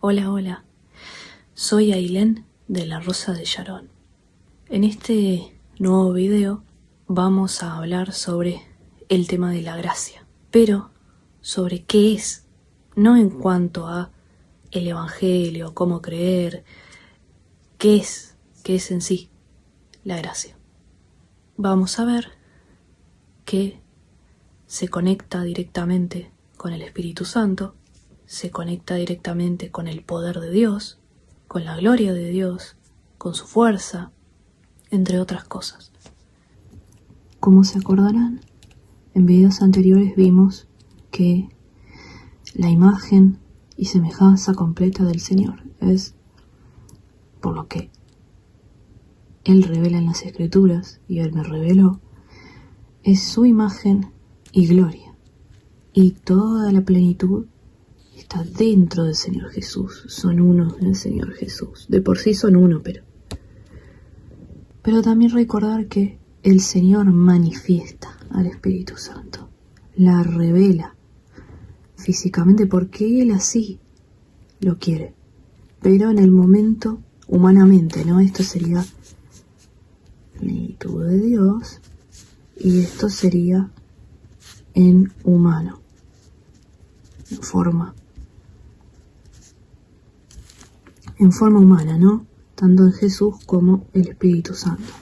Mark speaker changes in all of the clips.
Speaker 1: Hola, hola. Soy Ailén de la Rosa de Sharon. En este nuevo video vamos a hablar sobre el tema de la gracia, pero sobre qué es, no en cuanto a el evangelio, cómo creer, qué es en sí la gracia. Vamos a ver que se conecta directamente con el Espíritu Santo, se conecta directamente con el poder de Dios, con la gloria de Dios, con su fuerza, entre otras cosas. Como se acordarán, en videos anteriores vimos que la imagen y semejanza completa del Señor es, por lo que Él revela en las Escrituras, y Él me reveló, es su imagen y gloria. Y toda la plenitud está dentro del Señor Jesús. Son uno en el Señor Jesús. De por sí son uno, pero también recordar que el Señor manifiesta al Espíritu Santo, la revela físicamente porque Él así lo quiere, pero en el momento humanamente, ¿no? Esto sería plenitud de Dios y esto sería en humano, en forma humana, ¿no? Tanto en Jesús como el Espíritu Santo,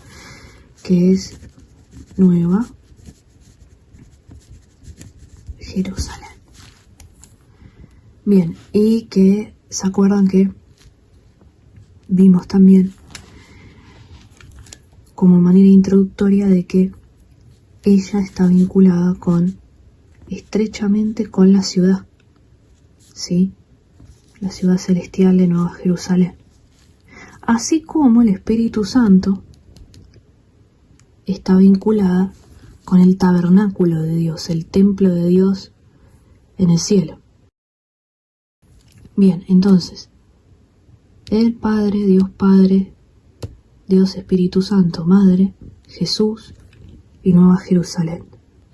Speaker 1: que es Nueva Jerusalén. Bien, y que se acuerdan que vimos también como manera introductoria de que ella está vinculada estrechamente con la ciudad, ¿sí? La ciudad celestial de Nueva Jerusalén. Así como el Espíritu Santo está vinculada con el tabernáculo de Dios, el templo de Dios en el cielo. Bien, entonces, el Padre, Dios Espíritu Santo, Madre, Jesús y Nueva Jerusalén,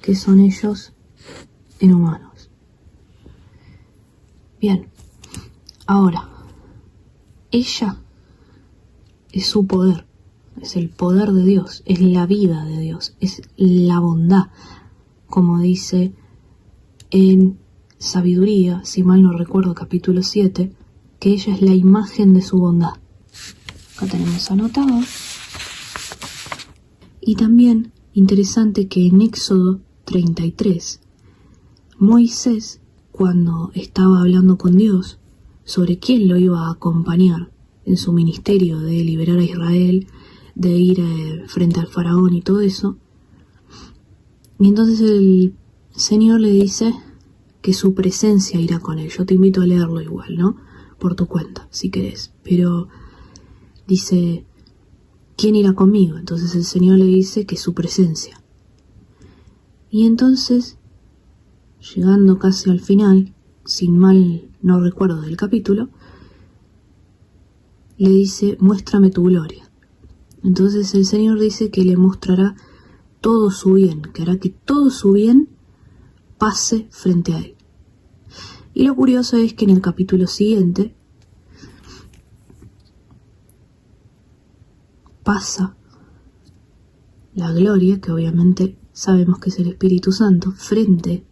Speaker 1: que son ellos en humanos. Bien, ahora, ella es su poder, es el poder de Dios, es la vida de Dios, es la bondad, como dice en Sabiduría, si mal no recuerdo, capítulo 7, que ella es la imagen de su bondad. Acá tenemos anotado. Y también interesante que en Éxodo 33, Moisés, cuando estaba hablando con Dios sobre quién lo iba a acompañar en su ministerio de liberar a Israel, de ir frente al faraón y todo eso, y entonces el Señor le dice que su presencia irá con él. Yo te invito a leerlo igual, ¿no? Por tu cuenta, si querés. Pero dice, ¿quién irá conmigo? Entonces el Señor le dice que su presencia. Y entonces, llegando casi al final, sin mal no recuerdo del capítulo, le dice, muéstrame tu gloria. Entonces el Señor dice que le mostrará todo su bien, que hará que todo su bien pase frente a él. Y lo curioso es que en el capítulo siguiente pasa la gloria, que obviamente sabemos que es el Espíritu Santo, frente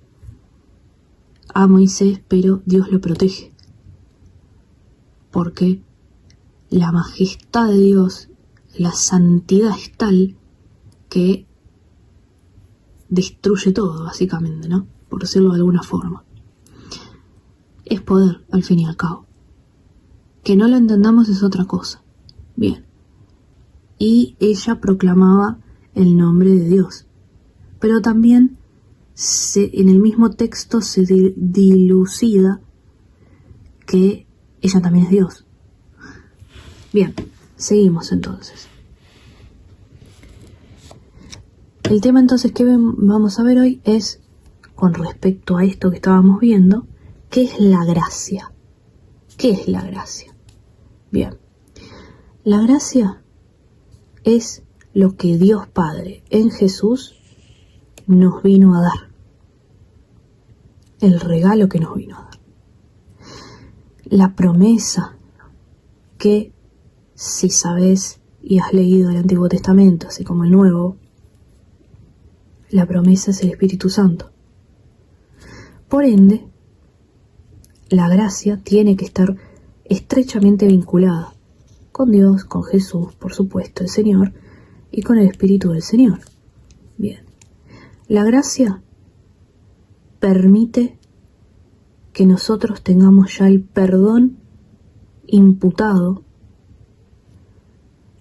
Speaker 1: a Moisés, pero Dios lo protege. Porque la majestad de Dios, la santidad es tal que destruye todo, básicamente, ¿no? Por decirlo de alguna forma. Es poder, al fin y al cabo. Que no lo entendamos es otra cosa. Bien. Y ella proclamaba el nombre de Dios. Pero también en el mismo texto se dilucida que ella también es Dios. Bien, seguimos entonces. El tema entonces que vamos a ver hoy es, con respecto a esto que estábamos viendo, ¿qué es la gracia? ¿Qué es la gracia? Bien, la gracia es lo que Dios Padre en Jesús nos vino a dar. El regalo que nos vino a dar. la promesa que, si sabes y has leído el Antiguo Testamento, así como el Nuevo, la promesa es el Espíritu Santo. Por ende, la gracia tiene que estar estrechamente vinculada con Dios, con Jesús, por supuesto, el Señor, y con el Espíritu del Señor. Bien, la gracia permite que nosotros tengamos ya el perdón imputado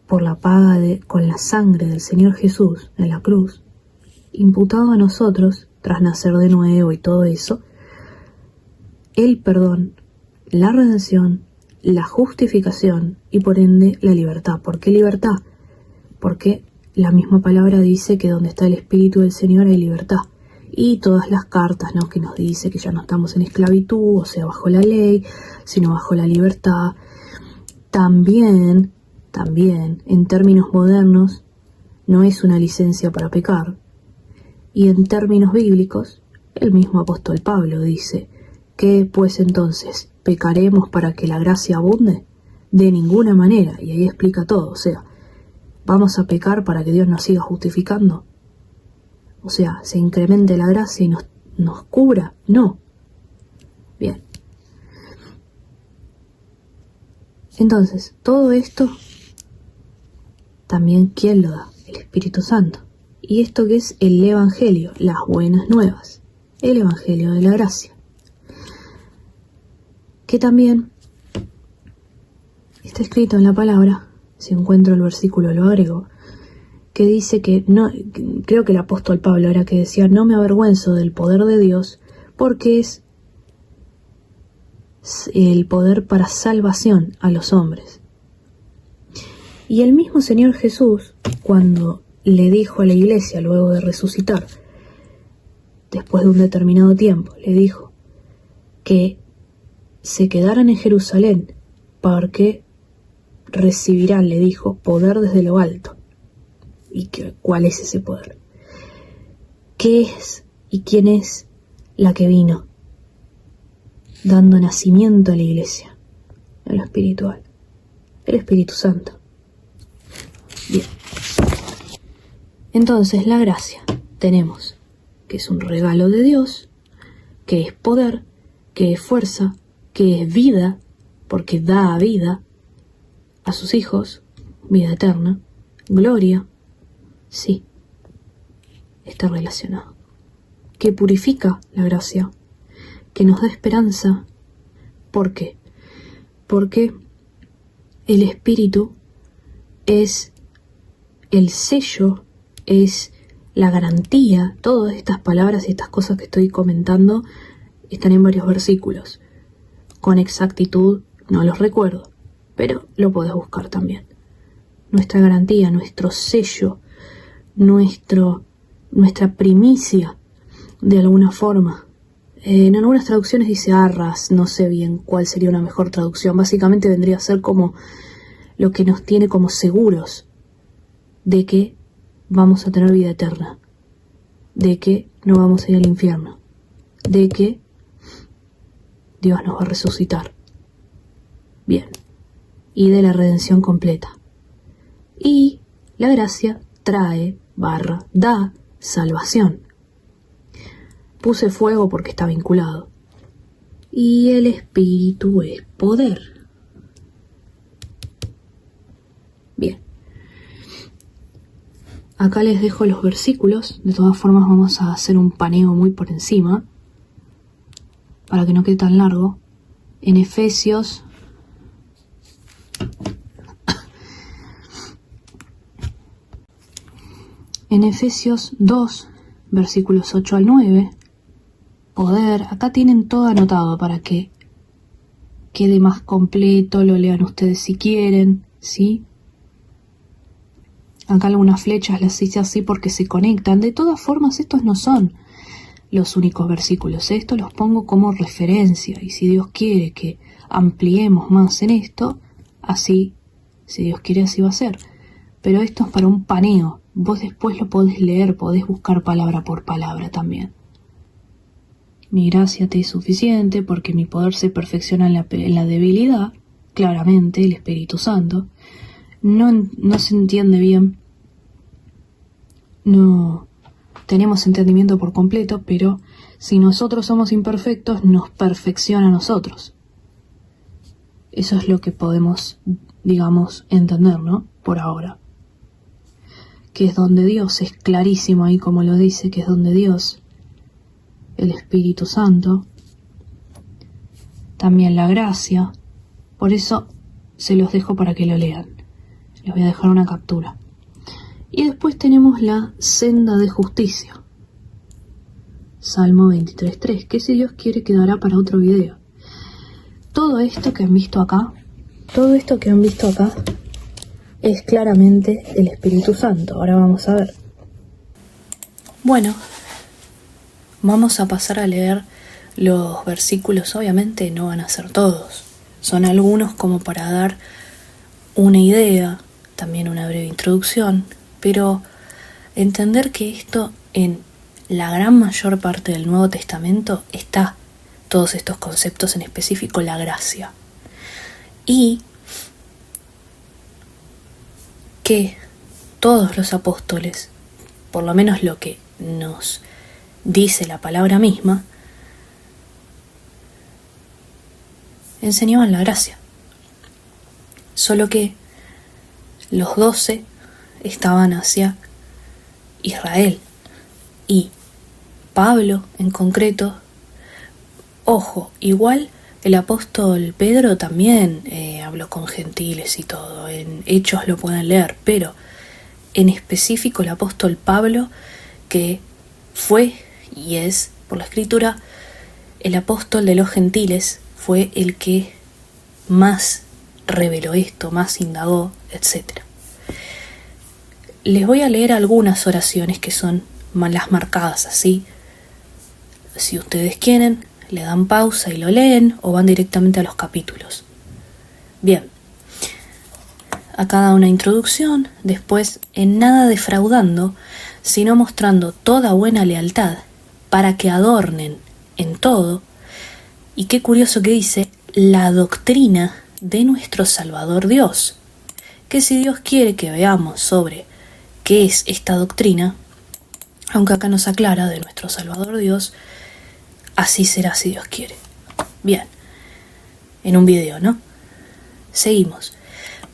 Speaker 1: por la paga con la sangre del Señor Jesús en la cruz, imputado a nosotros tras nacer de nuevo y todo eso, el perdón, la redención, la justificación y por ende la libertad. ¿Por qué libertad? Porque la misma palabra dice que donde está el Espíritu del Señor hay libertad. Y todas las cartas, ¿no?, que nos dice que ya no estamos en esclavitud, o sea, bajo la ley, sino bajo la libertad. También, en términos modernos, no es una licencia para pecar. Y en términos bíblicos, el mismo apóstol Pablo dice que, pues entonces, ¿pecaremos para que la gracia abunde? De ninguna manera, y ahí explica todo. O sea, ¿vamos a pecar para que Dios nos siga justificando? O sea, ¿se incremente la gracia y nos cubra? No. Bien. Entonces, todo esto, también, ¿quién lo da? El Espíritu Santo. Y esto que es el Evangelio, las buenas nuevas, el Evangelio de la gracia, que también está escrito en la palabra, si encuentro el versículo lo agrego, que dice que no, creo que el apóstol Pablo era que decía, no me avergüenzo del poder de Dios, porque es el poder para salvación a los hombres. Y el mismo Señor Jesús, cuando le dijo a la iglesia luego de resucitar, después de un determinado tiempo, le dijo que se quedaran en Jerusalén porque recibirán, le dijo, poder desde lo alto. ¿Y cuál es ese poder? ¿Qué es y quién es la que vino dando nacimiento a la iglesia en lo espiritual? El Espíritu Santo. Bien. Entonces, la gracia tenemos que es un regalo de Dios, que es poder, que es fuerza, que es vida, porque da vida a sus hijos, vida eterna, gloria. Sí, está relacionado. Que purifica la gracia, que nos da esperanza. ¿Por qué? Porque el Espíritu es el sello, es la garantía. Todas estas palabras y estas cosas que estoy comentando están en varios versículos. Con exactitud no los recuerdo, pero lo podés buscar también. Nuestra garantía, nuestro sello, nuestra primicia, de alguna forma. En algunas traducciones dice arras, no sé bien cuál sería una mejor traducción. Básicamente vendría a ser como lo que nos tiene como seguros de que vamos a tener vida eterna, de que no vamos a ir al infierno, de que Dios nos va a resucitar. Bien, y de la redención completa. Y la gracia trae, da salvación. Puse fuego porque está vinculado. Y el Espíritu es poder. Bien. Acá les dejo los versículos. De todas formas vamos a hacer un paneo muy por encima, para que no quede tan largo. En Efesios En Efesios 2, versículos 8 al 9, poder, acá tienen todo anotado para que quede más completo, lo lean ustedes si quieren, ¿sí? Acá algunas flechas las hice así porque se conectan. De todas formas, estos no son los únicos versículos. Estos los pongo como referencia, y si Dios quiere que ampliemos más en esto, así, si Dios quiere, así va a ser. Pero esto es para un paneo. Vos después lo podés leer, podés buscar palabra por palabra también. mi gracia te es suficiente porque mi poder se perfecciona en la debilidad, claramente, el Espíritu Santo. No se entiende bien, no tenemos entendimiento por completo, pero si nosotros somos imperfectos, nos perfecciona a nosotros. Eso es lo que podemos, digamos, entender, ¿no? Por ahora. Que es donde Dios, es clarísimo ahí como lo dice, que es donde Dios, el Espíritu Santo, también la gracia. Por eso se los dejo para que lo lean. Les voy a dejar una captura. Y después tenemos la senda de justicia. Salmo 23.3, que si Dios quiere quedará para otro video. Todo esto que han visto acá es claramente el Espíritu Santo. Ahora vamos a ver. Bueno, vamos a pasar a leer los versículos. Obviamente no van a ser todos. Son algunos como para dar una idea, también una breve introducción, pero entender que esto en la gran mayor parte del Nuevo Testamento está todos estos conceptos, en específico la gracia. Y que todos los apóstoles, por lo menos lo que nos dice la palabra misma, enseñaban la gracia. Solo que los 12 estaban hacia Israel y Pablo en concreto, ojo, igual el apóstol Pedro también habló con gentiles y todo, en Hechos lo pueden leer, pero en específico el apóstol Pablo, que fue y es, por la escritura, el apóstol de los gentiles, fue el que más reveló esto, más indagó, etc. Les voy a leer algunas oraciones que son las marcadas así. Si ustedes quieren, le dan pausa y lo leen o van directamente a los capítulos. Bien, acá da una introducción, después en nada defraudando, sino mostrando toda buena lealtad para que adornen en todo, y qué curioso que dice, la doctrina de nuestro Salvador Dios, que si Dios quiere que veamos sobre qué es esta doctrina, aunque acá nos aclara de nuestro Salvador Dios, así será si Dios quiere. Bien, en un video, ¿no? Seguimos.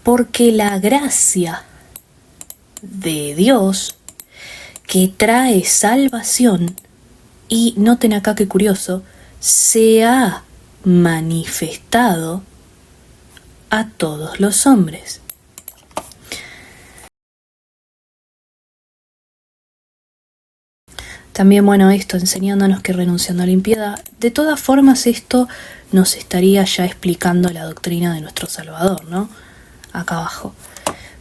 Speaker 1: Porque la gracia de Dios que trae salvación, y noten acá qué curioso, se ha manifestado a todos los hombres. También, bueno, esto enseñándonos que renunciando a la impiedad, de todas formas esto nos estaría ya explicando la doctrina de nuestro Salvador, ¿no? Acá abajo.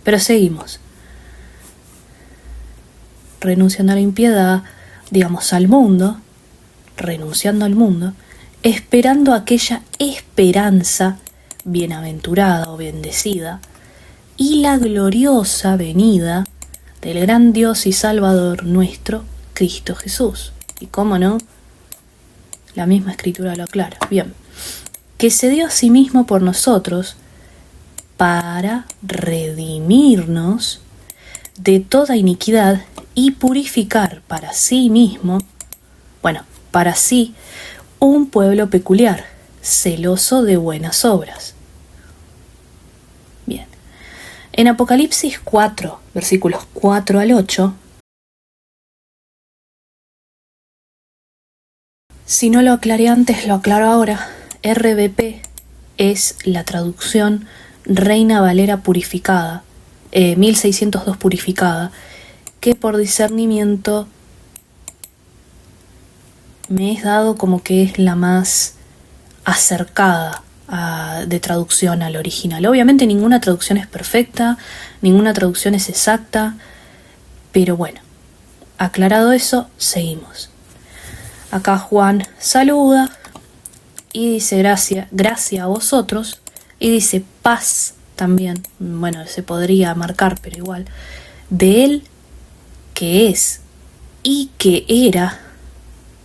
Speaker 1: Pero seguimos. Renunciando a la impiedad, digamos al mundo, renunciando al mundo, esperando aquella esperanza bienaventurada o bendecida y la gloriosa venida del gran Dios y Salvador nuestro, Cristo Jesús. Y cómo no, la misma escritura lo aclara. Bien, que se dio a sí mismo por nosotros para redimirnos de toda iniquidad y purificar para sí mismo, para sí, un pueblo peculiar, celoso de buenas obras. Bien, en Apocalipsis 4, versículos 4 al 8, si no lo aclaré antes, lo aclaro ahora. RVP es la traducción Reina Valera purificada, 1602 purificada, que por discernimiento me es dado como que es la más acercada de traducción al original. Obviamente ninguna traducción es perfecta, ninguna traducción es exacta, pero bueno, aclarado eso, seguimos. Acá Juan saluda y dice gracia a vosotros, y dice paz también, bueno, se podría marcar, pero igual, de él que es y que era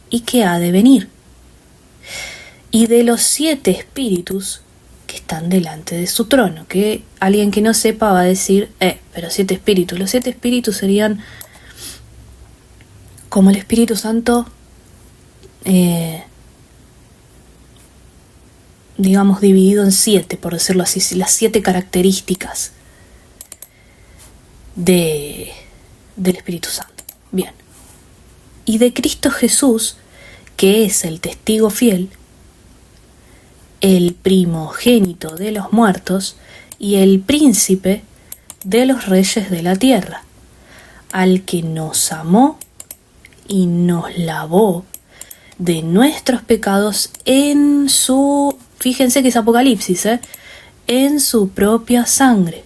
Speaker 1: y que ha de venir. y de los 7 espíritus que están delante de su trono. Que alguien que no sepa va a decir, pero 7 espíritus. Los 7 espíritus serían como el Espíritu Santo, digamos, dividido en 7, por decirlo así, las 7 características del Espíritu Santo. Bien. Y de Cristo Jesús, que es el testigo fiel, el primogénito de los muertos y el príncipe de los reyes de la tierra, al que nos amó y nos lavó de nuestros pecados en su, fíjense que es Apocalipsis, en su propia sangre.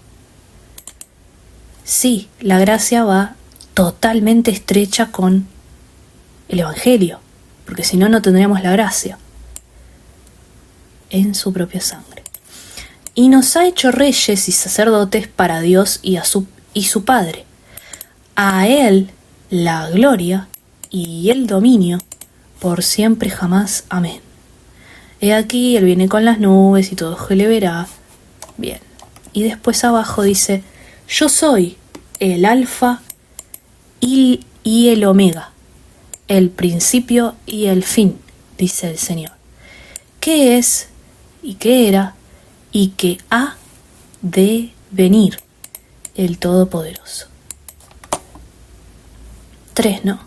Speaker 1: Sí, la gracia va totalmente estrecha con el Evangelio, porque si no, no tendríamos la gracia. En su propia sangre. Y nos ha hecho reyes y sacerdotes para Dios y su Padre. A Él la gloria y el dominio por siempre jamás. Amén. He aquí, Él viene con las nubes y todo ojo le verá. Bien. Y después abajo dice, yo soy el alfa y el omega, el principio y el fin, dice el Señor, que es y que era y que ha de venir, el Todopoderoso. 3, ¿no?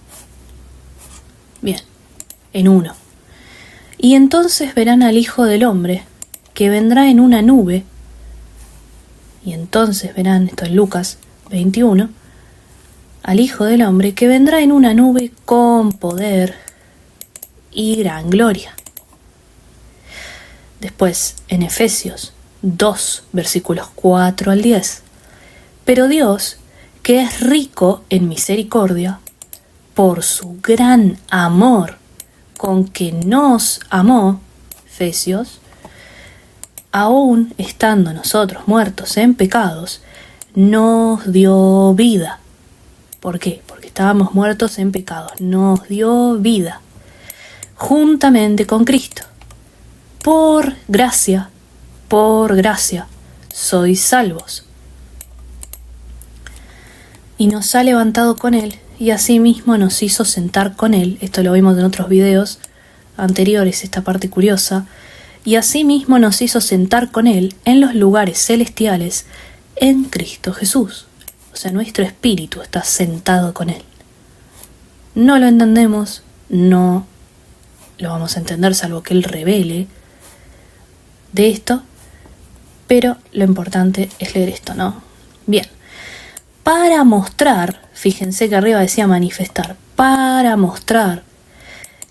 Speaker 1: Bien, en 1. Y entonces verán al Hijo del Hombre, que vendrá en una nube, y entonces verán, esto es Lucas 21, al Hijo del Hombre, que vendrá en una nube con poder y gran gloria. Después, en Efesios 2, versículos 4 al 10. Pero Dios, que es rico en misericordia, por su gran amor con que nos amó, Efesios, aún estando nosotros muertos en pecados, nos dio vida. ¿Por qué? Porque estábamos muertos en pecados. Nos dio vida juntamente con Cristo. Por gracia, sois salvos. Y nos ha levantado con Él, y asimismo nos hizo sentar con Él. Esto lo vimos en otros videos anteriores, esta parte curiosa. Y asimismo nos hizo sentar con Él en los lugares celestiales en Cristo Jesús. O sea, nuestro espíritu está sentado con Él. No lo entendemos, no lo vamos a entender salvo que Él revele de esto, pero lo importante es leer esto, ¿no? Bien, para mostrar, fíjense que arriba decía manifestar, para mostrar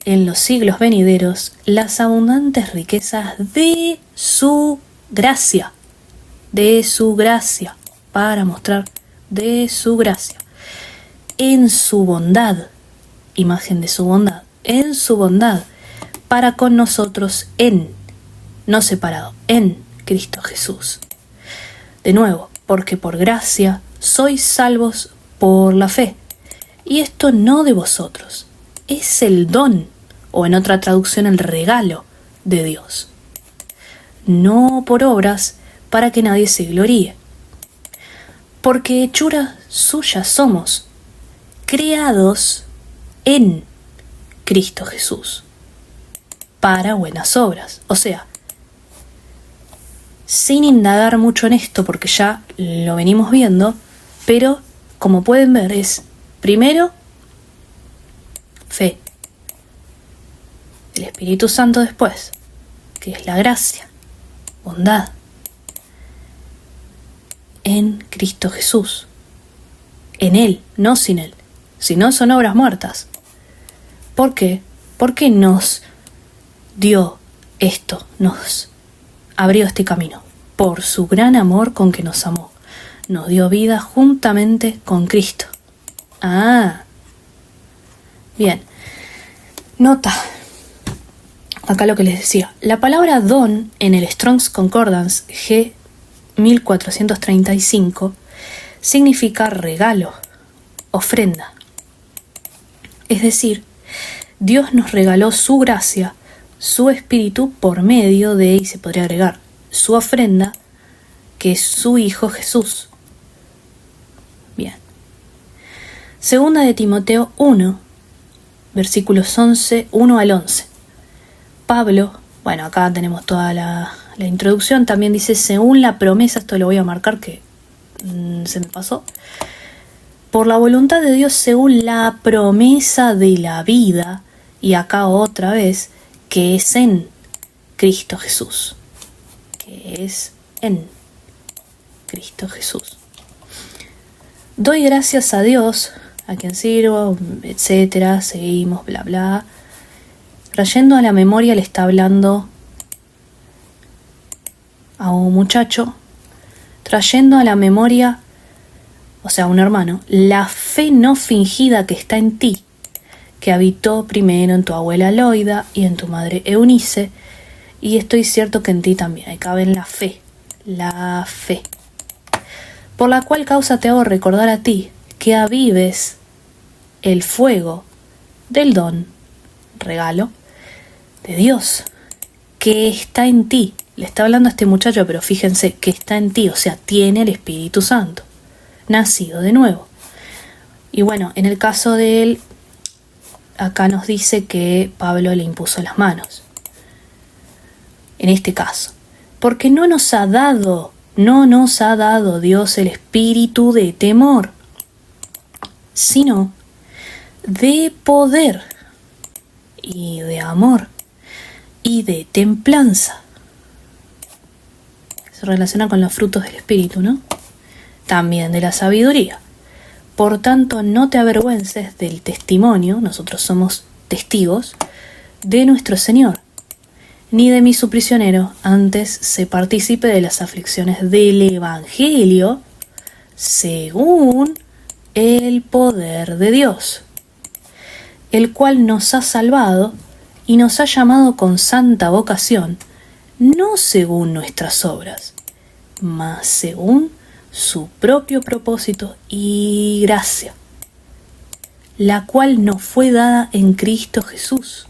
Speaker 1: en los siglos venideros las abundantes riquezas de su gracia, para mostrar de su gracia, en su bondad, imagen de su bondad, en su bondad, para con nosotros no separado, en Cristo Jesús. De nuevo, porque por gracia sois salvos por la fe. Y esto no de vosotros, es el don, o en otra traducción el regalo de Dios. No por obras, para que nadie se gloríe. Porque hechura suya somos, creados en Cristo Jesús, para buenas obras. O sea, sin indagar mucho en esto, porque ya lo venimos viendo, pero como pueden ver es, primero, fe. El Espíritu Santo después, que es la gracia, bondad, en Cristo Jesús. En Él, no sin Él. Si no, son obras muertas. ¿Por qué? Porque nos dio esto, nos abrió este camino. Por su gran amor con que nos amó. Nos dio vida juntamente con Cristo. Ah. Bien. Nota. Acá lo que les decía. La palabra don en el Strong's Concordance G 1435 significa regalo, ofrenda. Es decir, Dios nos regaló su gracia su espíritu por medio de, y se podría agregar, su ofrenda, que es su Hijo Jesús. Bien. Segunda de Timoteo 1, versículos 1 al 11. Pablo, bueno, acá tenemos toda la introducción, también dice, según la promesa, esto lo voy a marcar que se me pasó, por la voluntad de Dios, según la promesa de la vida, y acá otra vez, que es en Cristo Jesús, que es en Cristo Jesús. Doy gracias a Dios, a quien sirvo, etcétera, seguimos, bla, bla. Trayendo a la memoria, le está hablando a un muchacho, trayendo a la memoria, o sea, a un hermano, la fe no fingida que está en ti, que habitó primero en tu abuela Loida y en tu madre Eunice, y estoy cierto que en ti también. Ahí cabe en la fe, por la cual causa te hago recordar a ti que avives el fuego del don, regalo, de Dios, que está en ti. Le está hablando a este muchacho, pero fíjense que está en ti, o sea, tiene el Espíritu Santo, nacido de nuevo. Y bueno, en el caso de él, acá nos dice que Pablo le impuso las manos. En este caso, porque no nos ha dado Dios el espíritu de temor, sino de poder y de amor y de templanza. Se relaciona con los frutos del espíritu, ¿no? También de la sabiduría. Por tanto, no te avergüences del testimonio, nosotros somos testigos, de nuestro Señor, ni de mí su prisionero, antes se partícipe de las aflicciones del Evangelio, según el poder de Dios, el cual nos ha salvado y nos ha llamado con santa vocación, no según nuestras obras, mas según su propio propósito y gracia, la cual nos fue dada en Cristo Jesús,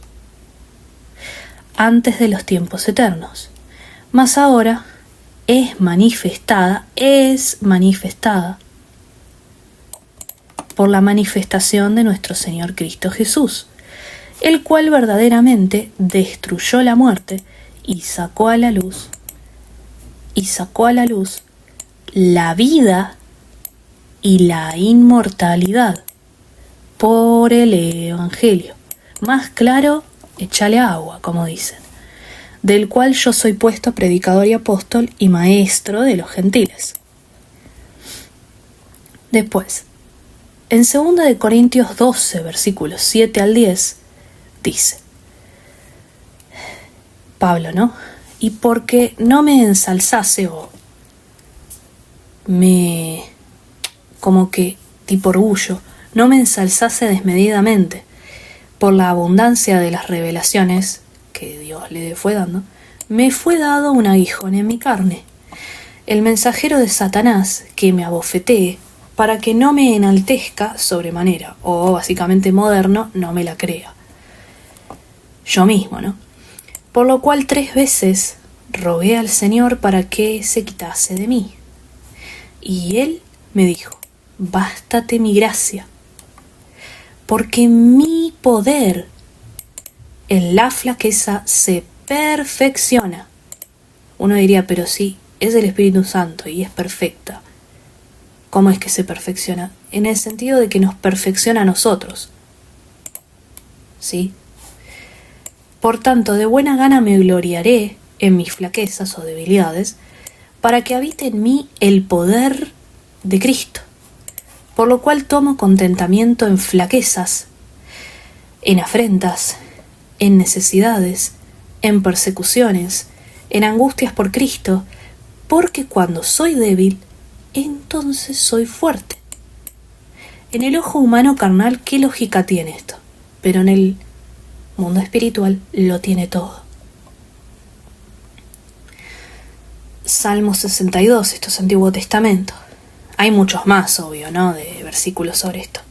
Speaker 1: antes de los tiempos eternos, mas ahora es manifestada por la manifestación de nuestro Señor Cristo Jesús, el cual verdaderamente destruyó la muerte y sacó a la luz la vida y la inmortalidad por el Evangelio. Más claro, échale agua, como dicen, del cual yo soy puesto predicador y apóstol y maestro de los gentiles. Después, en 2 de Corintios 12, versículos 7 al 10, dice, Pablo, ¿no? Y porque no me ensalzase o me, como que tipo orgullo, no me ensalzase desmedidamente por la abundancia de las revelaciones que Dios le fue dando, me fue dado un aguijón en mi carne, el mensajero de Satanás que me abofetee para que no me enaltezca sobremanera, o básicamente moderno, no me la crea. Yo mismo, ¿no? Por lo cual 3 veces rogué al Señor para que se quitase de mí. Y Él me dijo, bástate mi gracia, porque mi poder en la flaqueza se perfecciona. Uno diría, pero sí, es el Espíritu Santo y es perfecta. ¿Cómo es que se perfecciona? En el sentido de que nos perfecciona a nosotros. ¿Sí? Por tanto, de buena gana me gloriaré en mis flaquezas o debilidades, para que habite en mí el poder de Cristo. Por lo cual tomo contentamiento en flaquezas, en afrentas, en necesidades, en persecuciones, en angustias por Cristo, porque cuando soy débil, entonces soy fuerte. En el ojo humano carnal, ¿qué lógica tiene esto? Pero en el mundo espiritual lo tiene todo. Salmo 62, esto es Antiguo Testamento. Hay muchos más, obvio, ¿no?, de versículos sobre esto.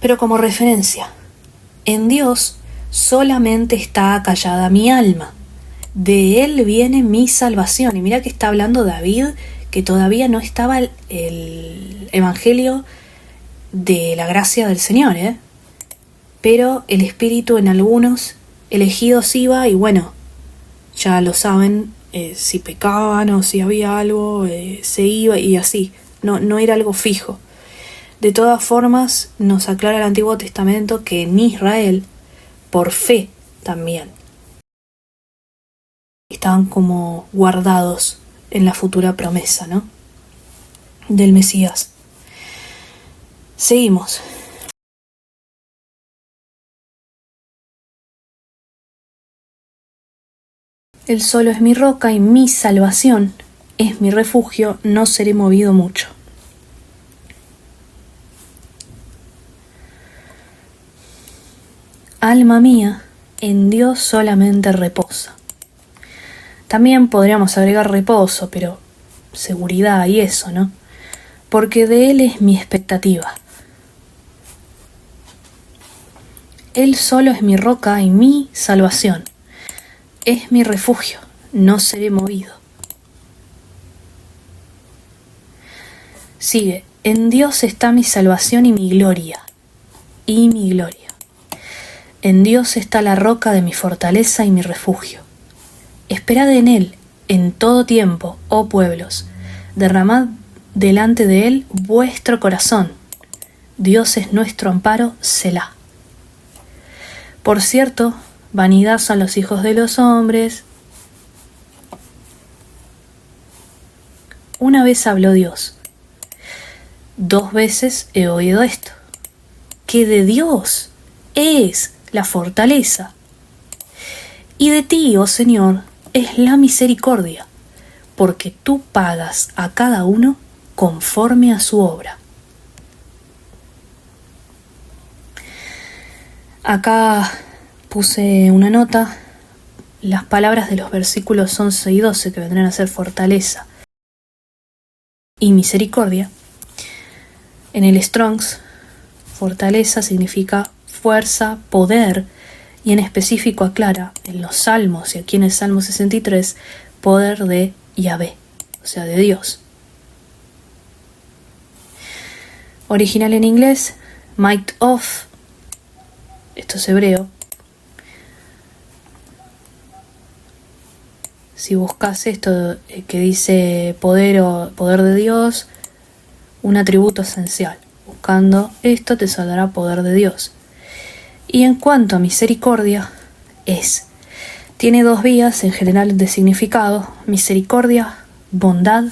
Speaker 1: Pero como referencia, en Dios solamente está acallada mi alma. De él viene mi salvación. Y mira que está hablando David, que todavía no estaba el evangelio de la gracia del Señor, pero el Espíritu en algunos elegidos iba y bueno, ya lo saben, si pecaban o si había algo, se iba y así, no era algo fijo. De todas formas, nos aclara el Antiguo Testamento que en Israel, por fe también, estaban como guardados en la futura promesa, ¿no?, del Mesías. Seguimos. Él solo es mi roca y mi salvación, es mi refugio, no seré movido mucho. Alma mía, en Dios solamente reposa. También podríamos agregar reposo, pero seguridad y eso, ¿no? Porque de Él es mi expectativa. Él solo es mi roca y mi salvación. Es mi refugio, no seré movido. Sigue, en Dios está mi salvación y mi gloria. Y mi gloria. En Dios está la roca de mi fortaleza y mi refugio. Esperad en Él en todo tiempo, oh pueblos. Derramad delante de Él vuestro corazón. Dios es nuestro amparo, Selah. Por cierto, vanidad son los hijos de los hombres. Una vez habló Dios. 2 veces he oído esto. Que de Dios es la fortaleza. Y de ti, oh Señor, es la misericordia, porque tú pagas a cada uno conforme a su obra. Acá puse una nota. Las palabras de los versículos 11 y 12, que vendrán a ser fortaleza y misericordia. En el Strong's, fortaleza significa fuerza, poder, y en específico aclara en los Salmos y aquí en el Salmo 63, poder de Yahvé, o sea, de Dios. Original en inglés, might of, esto es hebreo. Si buscas esto que dice poder o poder de Dios, un atributo esencial. Buscando esto te saldrá poder de Dios. Y en cuanto a misericordia, tiene 2 vías en general de significado: misericordia, bondad,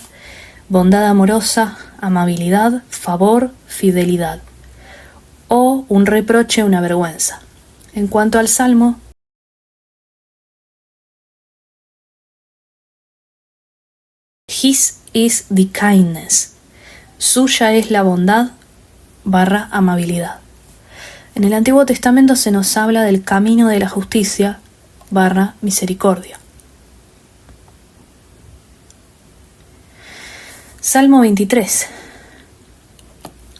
Speaker 1: bondad amorosa, amabilidad, favor, fidelidad, o un reproche, una vergüenza. En cuanto al Salmo, His is the kindness, suya es la bondad / amabilidad. En el Antiguo Testamento se nos habla del camino de la justicia / misericordia. Salmo 23.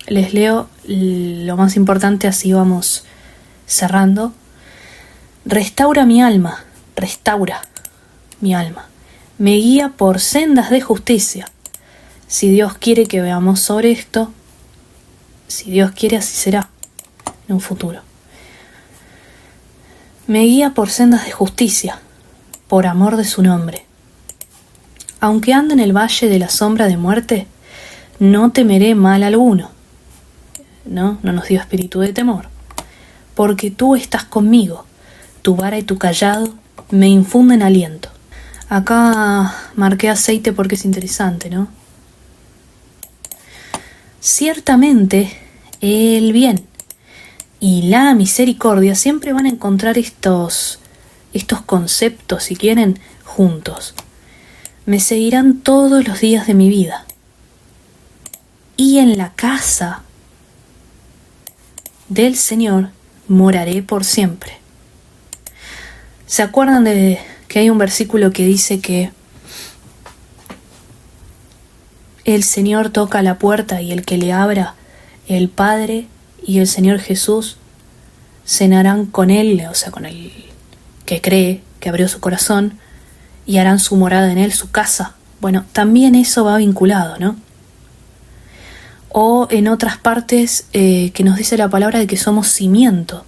Speaker 1: Les leo lo más importante, así vamos cerrando. Restaura mi alma, restaura mi alma. Me guía por sendas de justicia. Si Dios quiere que veamos sobre esto, si Dios quiere, así será en un futuro. Me guía por sendas de justicia, por amor de su nombre. Aunque ande en el valle de la sombra de muerte, no temeré mal alguno. No nos dio espíritu de temor. Porque tú estás conmigo, tu vara y tu cayado me infunden aliento. Acá marqué aceite porque es interesante, ¿no? Ciertamente, el bien y la misericordia siempre van a encontrar estos conceptos, si quieren, juntos. Me seguirán todos los días de mi vida. Y en la casa del Señor moraré por siempre. ¿Se acuerdan de que hay un versículo que dice que el Señor toca la puerta y el que le abra, el Padre y el Señor Jesús cenarán con él, o sea, con el que cree, que abrió su corazón, y harán su morada en él, su casa. Bueno, también eso va vinculado, ¿no? O en otras partes que nos dice la palabra de que somos cimiento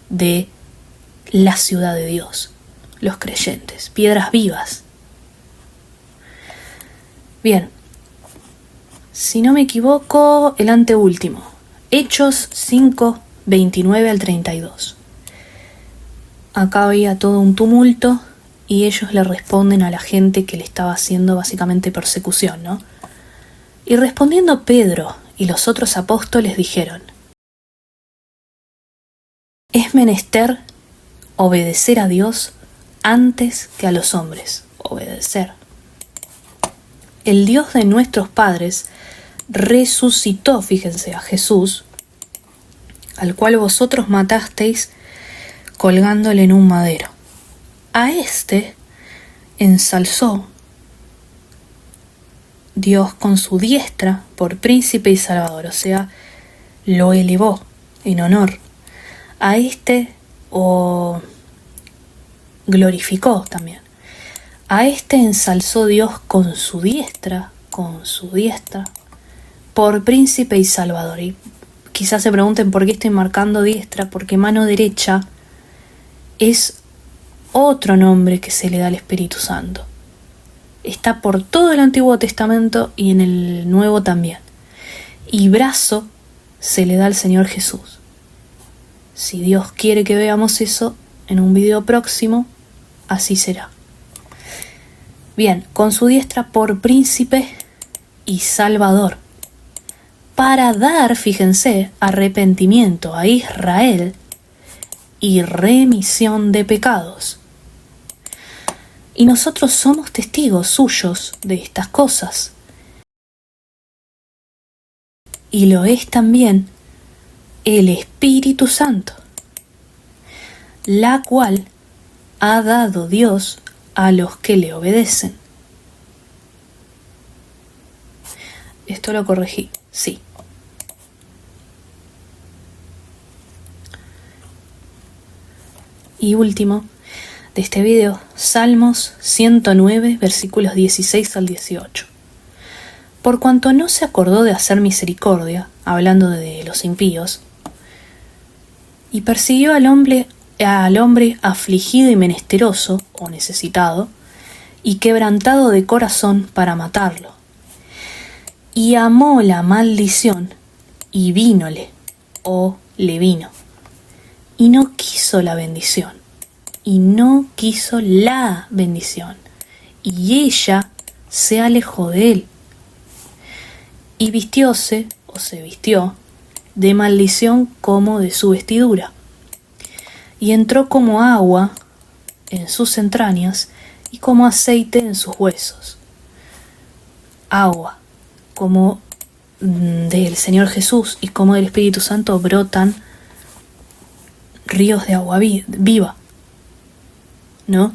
Speaker 1: de la ciudad de Dios, los creyentes, piedras vivas. Bien, si no me equivoco, el anteúltimo, Hechos 5, 29 al 32. Acá había todo un tumulto y ellos le responden a la gente que le estaba haciendo básicamente persecución, ¿no? Y respondiendo Pedro y los otros apóstoles dijeron: es menester obedecer a Dios antes que a los hombres. Obedecer. El Dios de nuestros padres resucitó, fíjense, a Jesús, al cual vosotros matasteis colgándole en un madero. A éste ensalzó Dios con su diestra por príncipe y salvador, o sea, lo elevó en honor. A éste glorificó también. A éste ensalzó Dios con su diestra, por príncipe y salvador. Y quizás se pregunten por qué estoy marcando diestra, porque mano derecha es otro nombre que se le da al Espíritu Santo. Está por todo el Antiguo Testamento y en el Nuevo también. Y brazo se le da al Señor Jesús. Si Dios quiere que veamos eso en un video próximo, así será. Bien, con su diestra por príncipe y salvador, para dar, fíjense, arrepentimiento a Israel y remisión de pecados. Y nosotros somos testigos suyos de estas cosas. Y lo es también el Espíritu Santo, la cual ha dado Dios a los que le obedecen. Esto lo corregí, sí. Y último de este video, Salmos 109, versículos 16 al 18. Por cuanto no se acordó de hacer misericordia, hablando de los impíos, y persiguió al hombre afligido y menesteroso, o necesitado, y quebrantado de corazón para matarlo. Y amó la maldición, y vínole, o le vino. Y no quiso la bendición, y ella se alejó de él. Y vistióse, o se vistió, de maldición como de su vestidura. Y entró como agua en sus entrañas y como aceite en sus huesos. Agua, como del Señor Jesús y como del Espíritu Santo brotan ríos de agua viva, ¿no?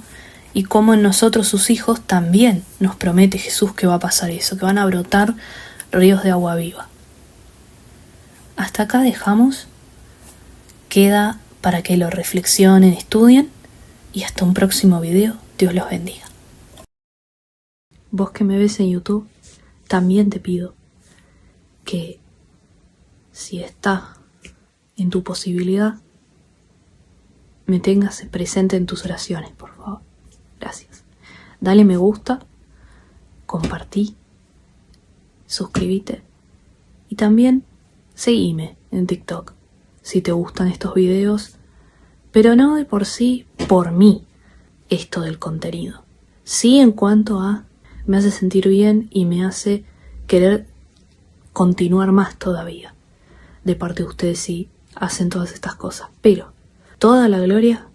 Speaker 1: Y como en nosotros sus hijos también nos promete Jesús que va a pasar eso, que van a brotar ríos de agua viva. Hasta acá dejamos. Queda para que lo reflexionen, estudien, y hasta un próximo video. Dios los bendiga. Vos que me ves en YouTube, también te pido que, si está en tu posibilidad, me tengas presente en tus oraciones, por favor. Gracias. Dale me gusta, compartí, suscríbete y también seguime en TikTok si te gustan estos videos, pero no de por sí, por mí, esto del contenido. Sí, en cuanto a me hace sentir bien y me hace querer continuar más todavía de parte de ustedes si hacen todas estas cosas, pero toda la gloria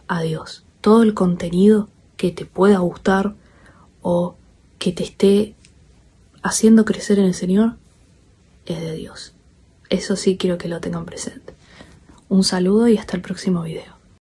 Speaker 1: a Dios. Todo el contenido que te pueda gustar o que te esté haciendo crecer en el Señor es de Dios. Eso sí quiero que lo tengan presente. Un saludo y hasta el próximo video.